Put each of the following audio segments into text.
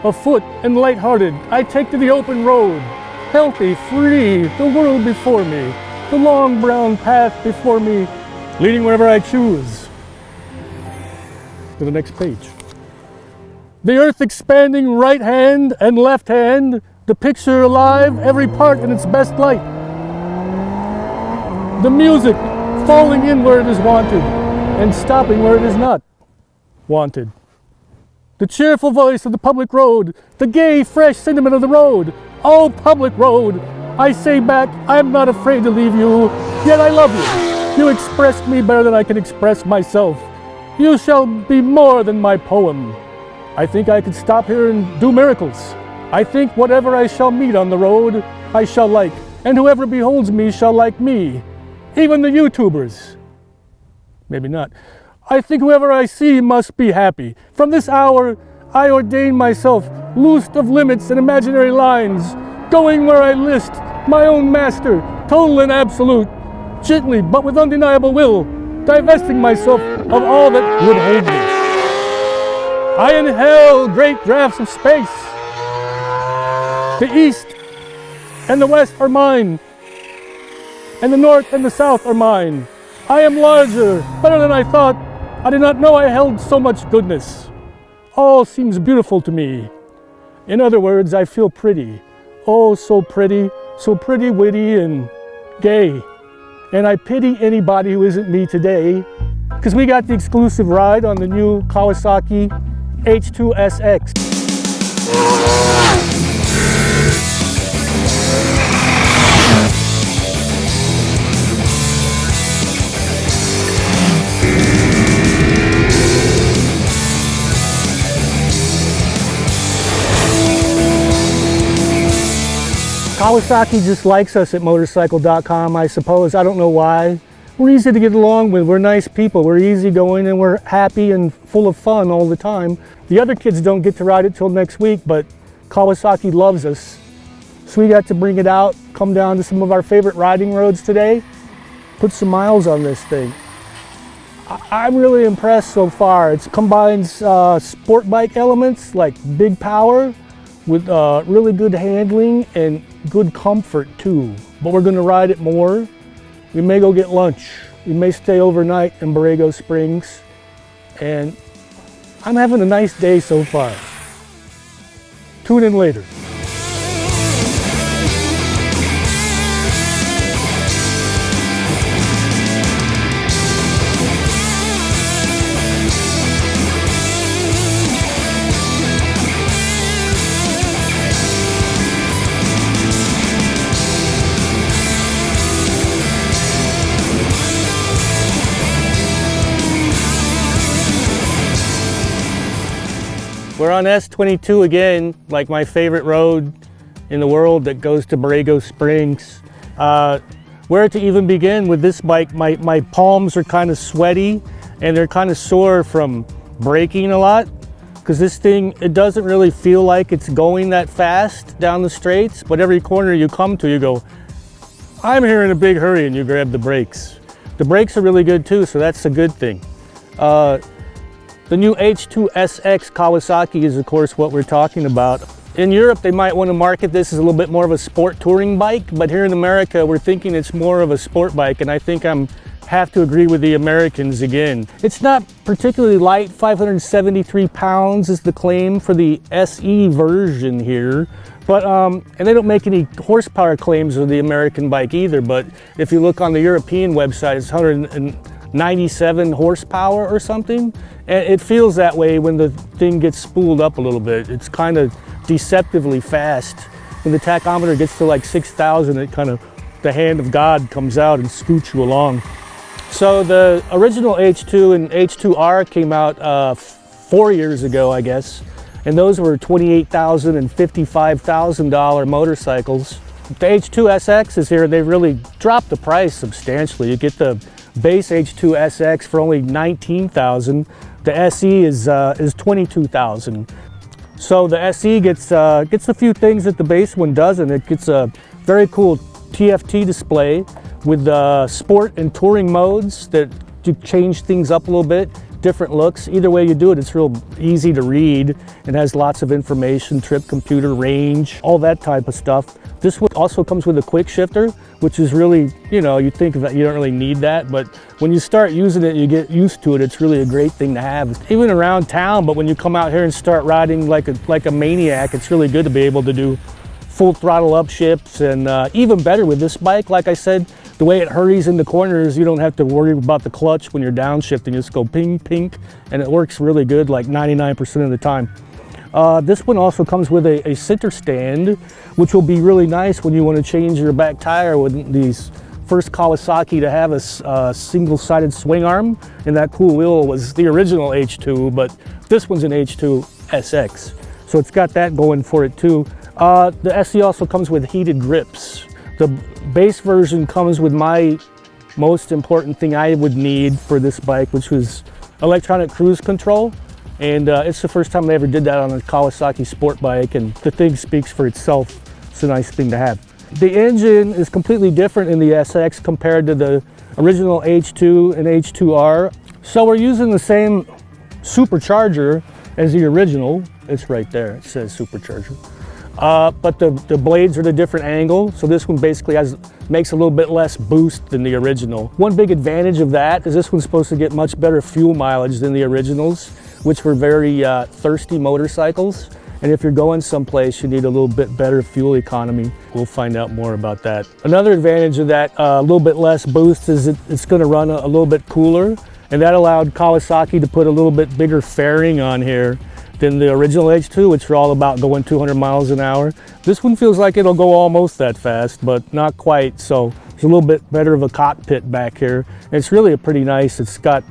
Afoot and light-hearted, I take to the open road, healthy, free, the world before me, the long brown path before me, leading wherever I choose. To the next page. The earth expanding right hand and left hand, the picture alive, every part in its best light. The music falling in where it is wanted and stopping where it is not wanted. The cheerful voice of the public road, the gay, fresh sentiment of the road. Oh, public road, I say back, I'm not afraid to leave you, yet I love you. You expressed me better than I can express myself. You shall be more than my poem. I think I could stop here and do miracles. I think whatever I shall meet on the road, I shall like, and whoever beholds me shall like me. Even the YouTubers. Maybe not. I think whoever I see must be happy. From this hour, I ordain myself, loosed of limits and imaginary lines, going where I list, my own master, total and absolute, gently but with undeniable will, divesting myself of all that would hold me. I inhale great draughts of space. The east and the west are mine, and the north and the south are mine. I am larger, better than I thought. I did not know I held so much goodness. All seems beautiful to me. In other words, I feel pretty. Oh, so pretty, witty, and gay. And I pity anybody who isn't me today, because we got the exclusive ride on the new Kawasaki H2SX. Kawasaki just likes us at Motorcycle.com, I suppose. I don't know why. We're easy to get along with. We're nice people. We're easygoing and we're happy and full of fun all the time. The other kids don't get to ride it till next week, but Kawasaki loves us. So we got to bring it out, come down to some of our favorite riding roads today, put some miles on this thing. I'm really impressed so far. It combines sport bike elements like big power with really good handling and good comfort too. But we're gonna ride it more. We may go get lunch. We may stay overnight in Borrego Springs. And I'm having a nice day so far. Tune in later. We're on S22 again, like my favorite road in the world that goes to Borrego Springs. Where to even begin with this bike? My palms are kind of sweaty and they're kind of sore from braking a lot, because this thing, it doesn't really feel like it's going that fast down the straights, but every corner you come to, you go, I'm here in a big hurry, and you grab the brakes. The brakes are really good too, so that's a good thing. The new H2SX Kawasaki is, of course, what we're talking about. In Europe, they might want to market this as a little bit more of a sport touring bike, but here in America, we're thinking it's more of a sport bike, and I think I have to agree with the Americans again. It's not particularly light. 573 pounds is the claim for the SE version here, but and they don't make any horsepower claims of the American bike either, but if you look on the European website, it's 197 horsepower or something. And it feels that way when the thing gets spooled up a little bit. It's kind of deceptively fast. When the tachometer gets to like 6,000, it kind of, the hand of God comes out and scoots you along. So the original H2 and H2R came out 4 years ago, I guess. And those were $28,000 and $55,000 motorcycles. The H2SX is here. They really dropped the price substantially. You get the base H2SX for only $19,000. The SE is $22,000. So the SE gets a few things that the base one doesn't. It gets a very cool TFT display with sport and touring modes that do change things up a little bit. different looks. Either way you do it, it's real easy to read. It has lots of information, trip computer, range, all that type of stuff. This one also comes with a quick shifter, which is really, you know, you think that you don't really need that, but when you start using it, you get used to it. It's really a great thing to have, even around town. But when you come out here and start riding like a maniac, it's really good to be able to do full throttle upshifts. And even better with this bike, like I said, the way it hurries in the corners, you don't have to worry about the clutch when you're downshifting. You just go ping, pink, and it works really good, like 99% of the time. This one also comes with a center stand, which will be really nice when you want to change your back tire. With these first Kawasaki to have a single-sided swing arm, and that cool wheel was the original H2, but this one's an H2 SX. So it's got that going for it too. The SE also comes with heated grips. The base version comes with my most important thing I would need for this bike, which was electronic cruise control. And it's the first time they ever did that on a Kawasaki sport bike, and the thing speaks for itself. It's a nice thing to have. The engine is completely different in the SX compared to the original H2 and H2R. So we're using the same supercharger as the original. It's right there, it says supercharger. But the blades are at a different angle, so this one basically makes a little bit less boost than the original. One big advantage of that is this one's supposed to get much better fuel mileage than the originals, which were very thirsty motorcycles. And if you're going someplace, you need a little bit better fuel economy. We'll find out more about that. Another advantage of that a little bit less boost is it's going to run a little bit cooler, and that allowed Kawasaki to put a little bit bigger fairing on here than the original H2, which are all about going 200 miles an hour. This one feels like it'll go almost that fast, but not quite. So it's a little bit better of a cockpit back here. And it's really a pretty nice. It's got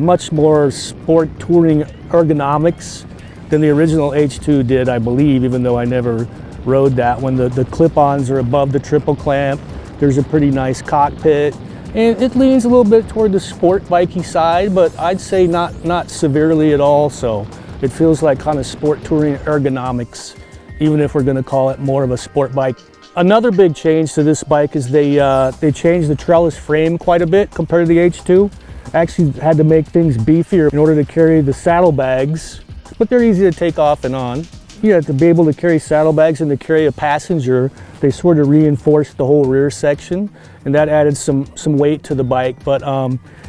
much more sport touring ergonomics than the original H2 did, I believe, even though I never rode that one. The clip-ons are above the triple clamp. There's a pretty nice cockpit. And it leans a little bit toward the sport bikey side, but I'd say not severely at all. So it feels like kind of sport touring ergonomics, even if we're going to call it more of a sport bike. Another big change to this bike is they changed the trellis frame quite a bit compared to the H2. Actually had to make things beefier in order to carry the saddlebags, but they're easy to take off and on. You have to be able to carry saddlebags and to carry a passenger. They sort of reinforced the whole rear section, and that added some weight to the bike. But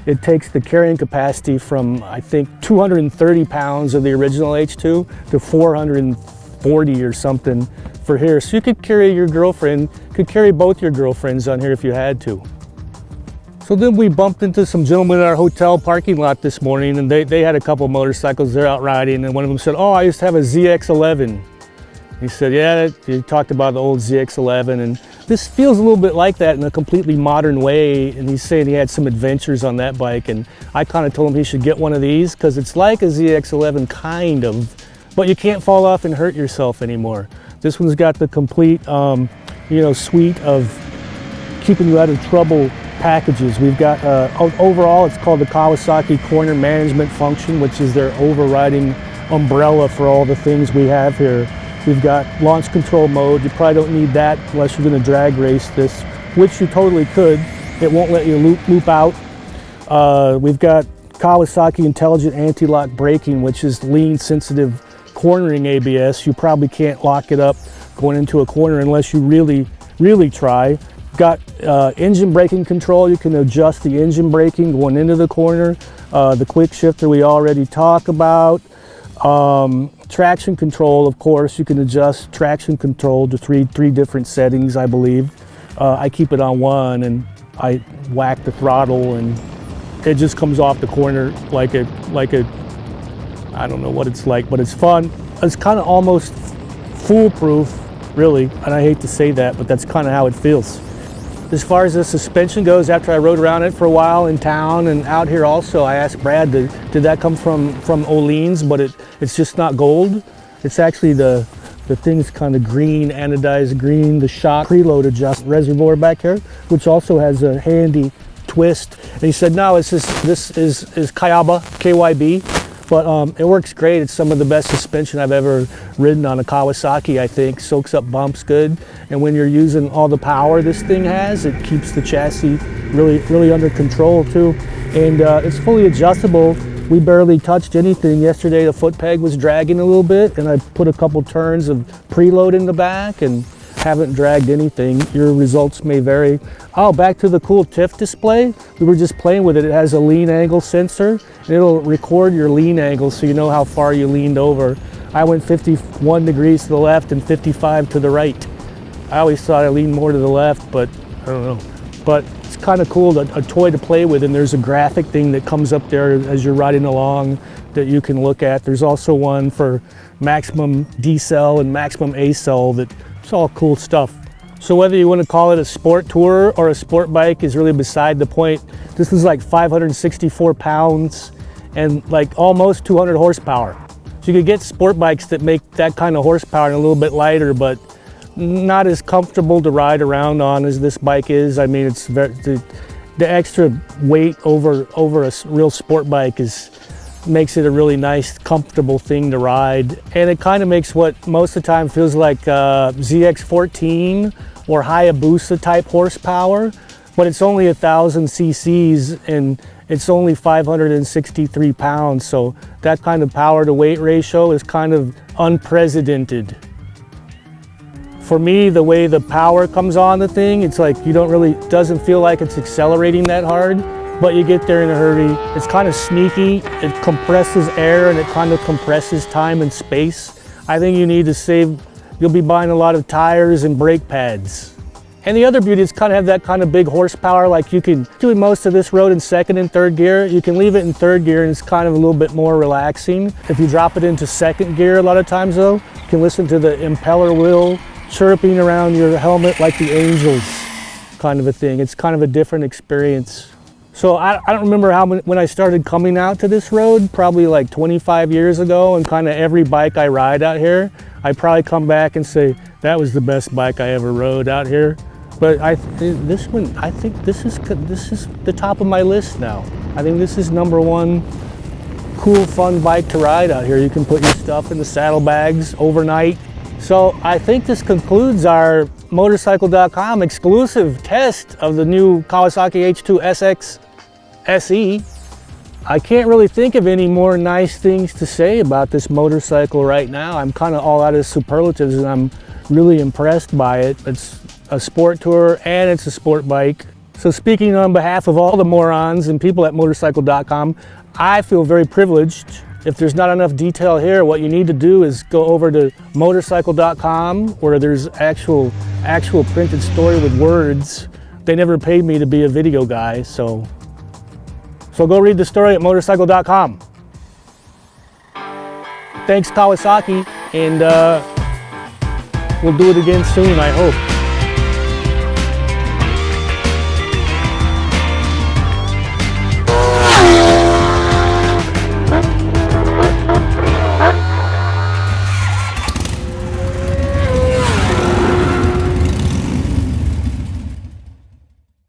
it takes the carrying capacity from, I think, 230 pounds of the original H2 to 440 or something for here. So you could carry your girlfriend, could carry both your girlfriends on here if you had to. So then we bumped into some gentlemen in our hotel parking lot this morning, and they had a couple of motorcycles. They're out riding, and one of them said, "Oh, I used to have a ZX11." He said, "Yeah," he talked about the old ZX11, and this feels a little bit like that in a completely modern way. And he's saying he had some adventures on that bike, and I kind of told him he should get one of these because it's like a ZX11 kind of, but you can't fall off and hurt yourself anymore. This one's got the complete, suite of keeping you out of trouble packages. We've got overall, it's called the Kawasaki Corner Management Function, which is their overriding umbrella for all the things we have here. We've got launch control mode. You probably don't need that unless you're going to drag race this, which you totally could. It won't let you loop out. We've got Kawasaki Intelligent Anti-Lock Braking, which is lean sensitive cornering ABS. You probably can't lock it up going into a corner unless you really try. Got engine braking control. You can adjust the engine braking going into the corner. The quick shifter we already talked about. Traction control, of course, you can adjust traction control to three different settings, I believe. I keep it on one, and I whack the throttle, and it just comes off the corner like a I don't know what it's like, but it's fun. It's kind of almost foolproof, really, and I hate to say that, but that's kind of how it feels. As far as the suspension goes, after I rode around it for a while in town and out here also, I asked Brad, did that come from Olean's, but it's just not gold. It's actually the thing's kind of green, anodized green, the shock preload adjust reservoir back here, which also has a handy twist. And he said, no, this is Kayaba, KYB. But it works great. It's some of the best suspension I've ever ridden on a Kawasaki, I think. Soaks up bumps good. And when you're using all the power this thing has, it keeps the chassis really under control too. And it's fully adjustable We barely touched anything. Yesterday the foot peg was dragging a little bit, and I put a couple turns of preload in the back and haven't dragged anything. Your results may vary. Oh, back to the cool TIFF display. We were just playing with it. It has a lean angle sensor, and it'll record your lean angle so you know how far you leaned over. I went 51 degrees to the left and 55 to the right. I always thought I leaned more to the left, but I don't know. But it's kind of cool, a toy to play with, and there's a graphic thing that comes up there as you're riding along that you can look at. There's also one for maximum decel and maximum acel. It's all cool stuff. So whether you want to call it a sport tour or a sport bike is really beside the point. This is like 564 pounds and like almost 200 horsepower. So you could get sport bikes that make that kind of horsepower and a little bit lighter, but not as comfortable to ride around on as this bike is. I mean, it's the extra weight over a real sport bike makes it a really nice, comfortable thing to ride. And it kind of makes what most of the time feels like ZX14 or Hayabusa type horsepower, but it's only 1,000 cc's and it's only 563 pounds. So that kind of power to weight ratio is kind of unprecedented. For me, the way the power comes on the thing, it's like doesn't feel like it's accelerating that hard, but you get there in a hurry. It's kind of sneaky. It compresses air and it kind of compresses time and space. I think you need to save, you'll be buying a lot of tires and brake pads. And the other beauty is kind of have that kind of big horsepower, like you can do most of this road in second and third gear. You can leave it in third gear and it's kind of a little bit more relaxing. If you drop it into second gear a lot of times though, you can listen to the impeller wheel chirping around your helmet like the angels, kind of a thing. It's kind of a different experience. So I don't remember when I started coming out to this road, probably like 25 years ago, and kind of every bike I ride out here, I probably come back and say, that was the best bike I ever rode out here. But this one, I think this is the top of my list now. I think this is #1 cool, fun bike to ride out here. You can put your stuff in the saddlebags overnight. So I think this concludes our Motorcycle.com exclusive test of the new Kawasaki H2 SX SE. I can't really think of any more nice things to say about this motorcycle right now. I'm kind of all out of superlatives and I'm really impressed by it. It's a sport tour and it's a sport bike. So speaking on behalf of all the morons and people at Motorcycle.com, I feel very privileged. If there's not enough detail here, what you need to do is go over to Motorcycle.com where there's actual printed story with words. They never paid me to be a video guy, so go read the story at Motorcycle.com. Thanks Kawasaki, and we'll do it again soon, I hope.